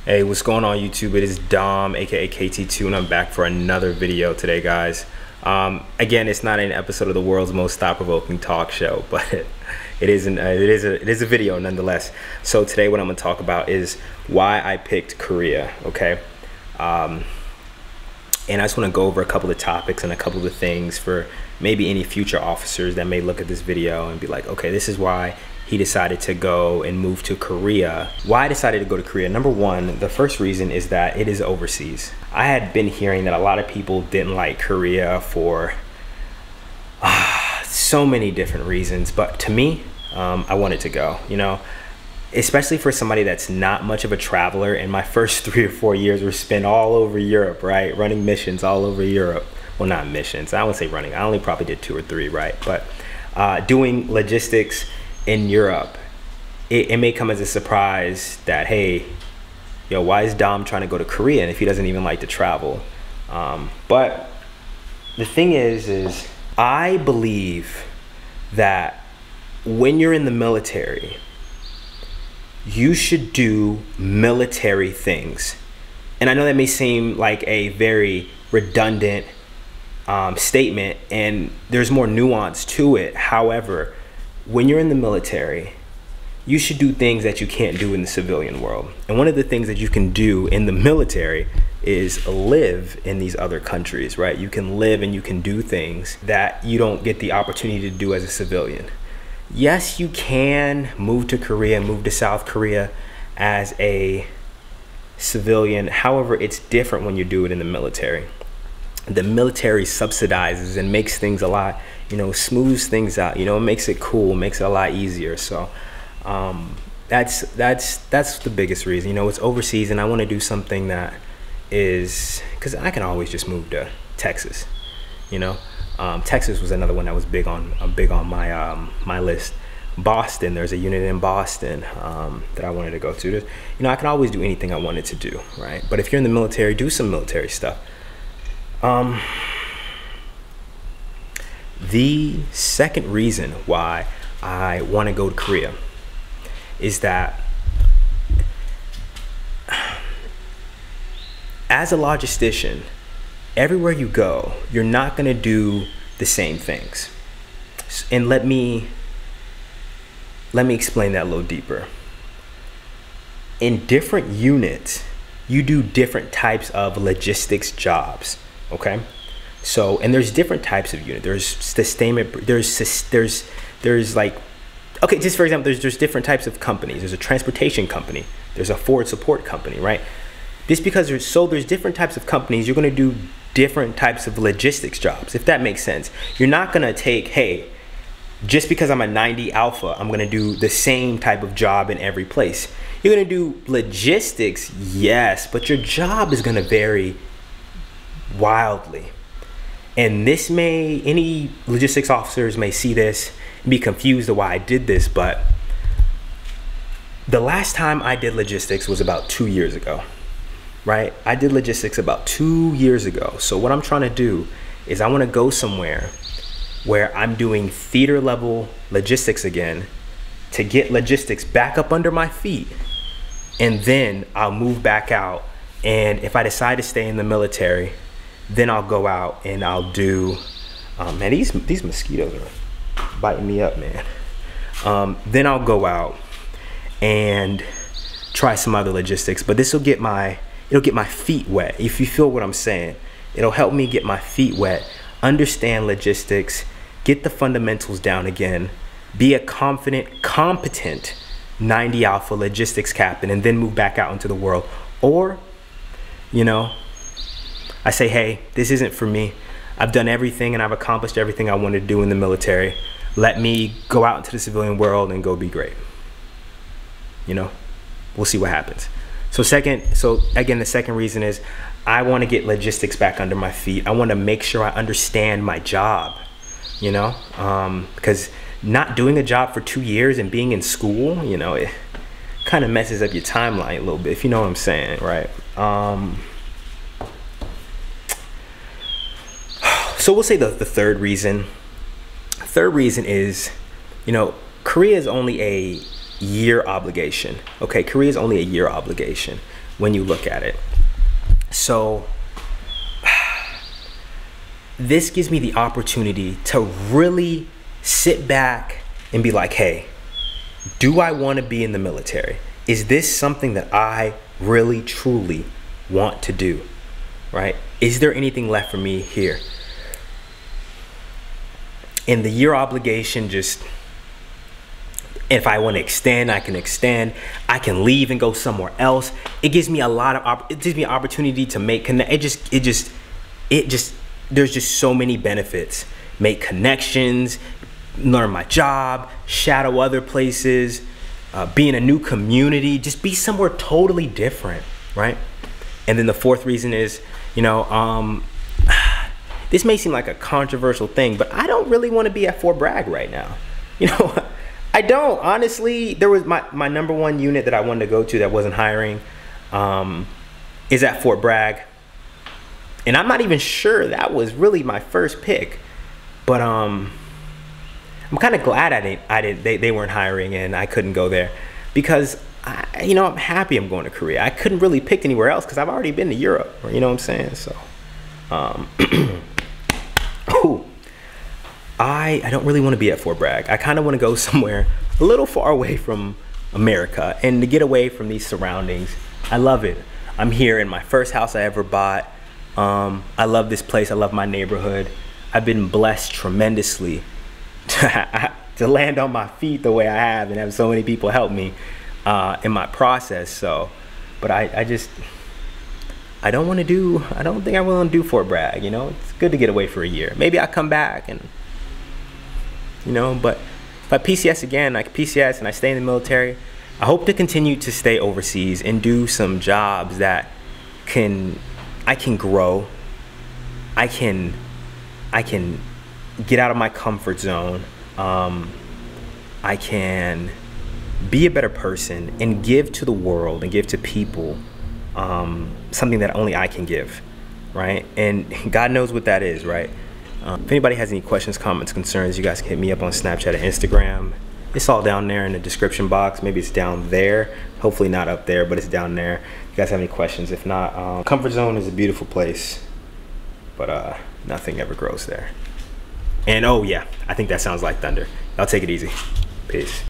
Hey, what's going on YouTube? It is Dom, aka KT2, and I'm back for another video today, guys. Again, it's not an episode of the world's most thought-provoking talk show, but it is a video nonetheless. So today, what I'm going to talk about is why I picked Korea. Okay, and I just want to go over a couple of topics and a couple of things for maybe any future officers that may look at this video and be like, okay, this is why he decided to go and move to Korea. Why I decided to go to Korea? Number one, the first reason is that it is overseas. I had been hearing that a lot of people didn't like Korea for so many different reasons, but to me, I wanted to go, you know, especially for somebody that's not much of a traveler. And my first 3 or 4 years were spent all over Europe, right? Running missions all over Europe. Well, not missions, I wouldn't say running. I only probably did 2 or 3, right? But doing logistics in Europe, it may come as a surprise that, hey, yo, why is Dom trying to go to Korea if he doesn't even like to travel? But the thing is I believe that when you're in the military, you should do military things. And I know that may seem like a very redundant statement, and there's more nuance to it. However, when you're in the military, you should do things that you can't do in the civilian world. And one of the things that you can do in the military is live in these other countries, right? You can live and you can do things that you don't get the opportunity to do as a civilian. Yes, you can move to Korea, move to South Korea as a civilian. However, it's different when you do it in the military. The military subsidizes and makes things a lot, you know, smooths things out, you know, makes it cool, makes it a lot easier. So that's the biggest reason. You know, it's overseas, and I want to do something that is, because I can always just move to Texas, you know. Texas was another one that was big on my my list. Boston, there's a unit in Boston that I wanted to go to. You know, I can always do anything I wanted to do, right? But if you're in the military, do some military stuff. The second reason why I want to go to Korea is that as a logistician, everywhere you go, you're not going to do the same things. And let me explain that a little deeper. In different units, you do different types of logistics jobs. Okay, so, and there's different types of unit. There's sustainment. There's like, okay, just for example, there's different types of companies. There's a transportation company. There's a forward support company, right? Just because there's different types of companies, you're going to do different types of logistics jobs, if that makes sense. You're not going to take, hey, just because I'm a 90 alpha, I'm going to do the same type of job in every place. You're going to do logistics, yes, but your job is going to vary wildly. And this any logistics officers may see this and be confused of why I did this, but the last time I did logistics was about 2 years ago, right? I did logistics about 2 years ago. So what I'm trying to do is I want to go somewhere where I'm doing theater level logistics again to get logistics back up under my feet, and then I'll move back out. And if I decide to stay in the military, then I'll go out and I'll do, man, these mosquitoes are biting me up, man. Then I'll go out and try some other logistics, but it'll get my feet wet. If you feel what I'm saying, it'll help me get my feet wet, understand logistics, get the fundamentals down again, be a confident, competent 90 alpha logistics captain, and then move back out into the world. Or, you know, I say, hey, this isn't for me. I've done everything and I've accomplished everything I wanted to do in the military. Let me go out into the civilian world and go be great. You know, we'll see what happens. So again, the second reason is I want to get logistics back under my feet. I want to make sure I understand my job, you know, because not doing a job for 2 years and being in school, you know, it kind of messes up your timeline a little bit, if you know what I'm saying, right? So we'll say the third reason. Third reason is, you know, Korea is only a year obligation. Okay, Korea is only a year obligation. when you look at it. So this gives me the opportunity to really sit back and be like, hey, do I want to be in the military? Is this something that I really, truly want to do, right? Is there anything left for me here? And the year obligation, just, if I want to extend, I can extend. I can leave and go somewhere else. It gives me a lot of, it gives me an opportunity to make connect. There's just so many benefits. Make connections, learn my job, shadow other places, be in a new community, just be somewhere totally different, right? And then the fourth reason is, this may seem like a controversial thing, but I don't really want to be at Fort Bragg right now. I don't, honestly. There was my number one unit that I wanted to go to that wasn't hiring, is at Fort Bragg. And I'm not even sure that was really my first pick, but I'm kind of glad they weren't hiring and I couldn't go there, because I'm happy I'm going to Korea. I couldn't really pick anywhere else because I've already been to Europe, you know what I'm saying? So I don't really want to be at Fort Bragg. I kind of want to go somewhere a little far away from America and to get away from these surroundings. I love it. I'm here in my first house I ever bought. I love this place. I love my neighborhood. I've been blessed tremendously to land on my feet the way I have and have so many people help me in my process. So, but I don't think I will do Fort Bragg. It's good to get away for a year. Maybe I'll come back and, but if I PCS again, like PCS, and I stay in the military, I hope to continue to stay overseas and do some jobs that I can grow. I can get out of my comfort zone. I can be a better person and give to the world and give to people something that only I can give, right? And God knows what that is, right? If anybody has any questions, comments, concerns, you guys can hit me up on Snapchat and Instagram. It's all down there in the description box. Maybe it's down there. Hopefully not up there, but it's down there. If you guys have any questions, if not, comfort zone is a beautiful place, but nothing ever grows there. And oh yeah, I think that sounds like thunder. Y'all take it easy. Peace.